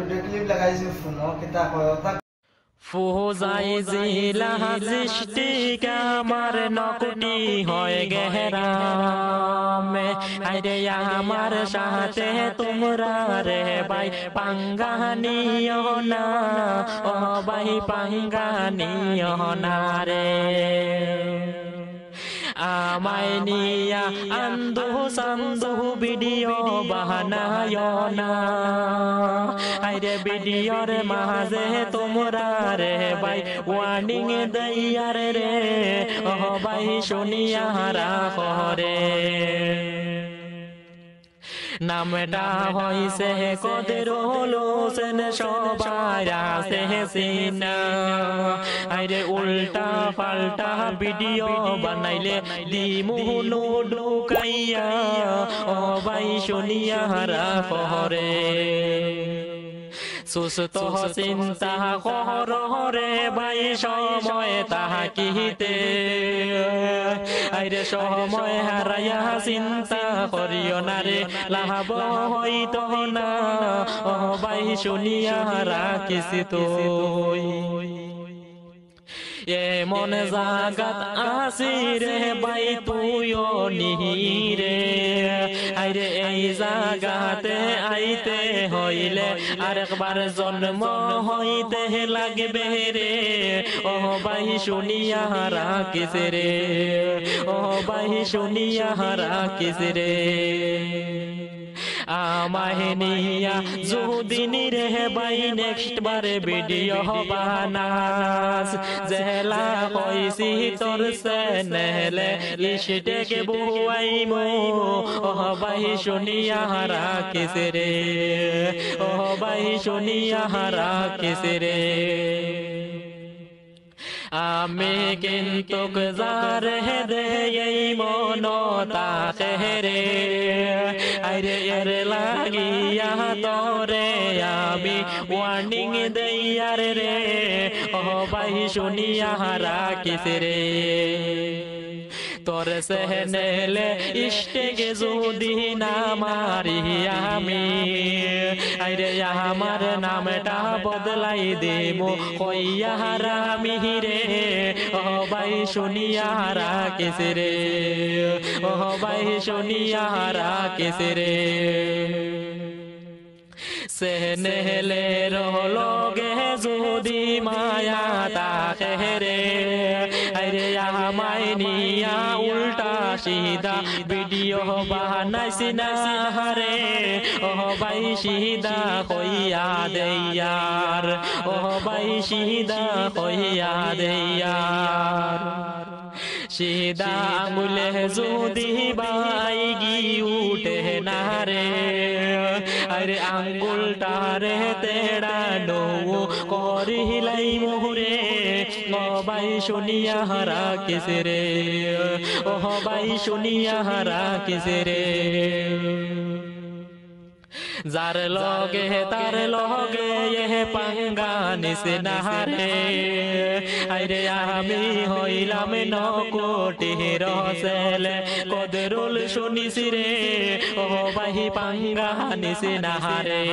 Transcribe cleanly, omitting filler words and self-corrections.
Video clip লাগাইছি ফোনো কিতা কয় তা ফুজাই জিলা সৃষ্টিক আমার নকুটি হয় গেহরাম আরে আমার সাথে তোমরা রে ভাই পাঙ্গানিও না ও ভাই পাঙ্গানিও না রে আমায় নিয়া আন্দু সান্দু ভিডিও বানায় না আরে ভিডিওর মাঝে তোমরা রে ভাই ওয়ার্নিং দেয়ার রে ও ভাই শুনিয়া রাখো রে নামটা হইছে কদরুল হোসেন সবাই আছে সিনা আরে উল্টা পাল্টা ভিডিও বানাইলে দিমুনু ঢুকাইয়া ও ভাই শুনিয়া রাখো রে সুস্থ চিন্তা কর রে ভাই সময় তাহা কিতে আইরে সময় হারাইয়া চিন্তা করিও না রে লাভ হইতো না ও ভাই শুনিয়া রাখিস তুই এমন জাগাত আসি রে ভাই তুইও নিহিরে আইরে এই জাগাতে আইতে হইলে আরেকবার জন্ম হইতে লাগবে রে ও ভাই শুনিয়া রাখিস রে ও ভাই শুনিয়া রাখিস রে আমায় নিয়া যুদিন রে ভাই নেক্সট বারে ভিডিও বানাস জেলা কইছি তোর চ্যানেলে লিস্টেকে বুয়াইমু ও ভাই শুনিয়া রাখিস রে ও ভাই শুনিয়া রাখিস রে আমি কিন্তু যারে দে এই মন তাকে রে আরে এর লাগিয়া তোরে আমি ওয়ার্নিং দেয়ার রে ও ভাই শুনিয়া রাখিস রে তোর সেহনেলে ইষ্টেকে যদি না মারি আমি আরে আমার নামটা বদলাই দেবো কইয়া রামি রে ও ভাই শুনিয়া রাখিস রে ও ভাই শুনিয়া রাখিস রে সেহনেলে রোগে যদি মায়া তাকে রে আরে আমায় নিয়া উল্টা সিধা ভিডিও বানাইছি না রে ও ভাই সিধা কইয়া দেয়ার ও ভাই সিধা কইয়া দেয়ার সিধা আঙুলে যদি বাই গি উঠে না রে আরে আঙ্গুলটা রে তেড়া নো করিলাই মোহরে ও ভাই শুনিয়া রাখিস রে ও ভাই শুনিয়া রাখিস রে যার লগে তার লগে এ পাঙ্গা নিস না রে আইরে আমি হইলাম নকোটি রসেলে কদরুল শুনিস রে ও ভাই পাঙ্গা নিস না রে।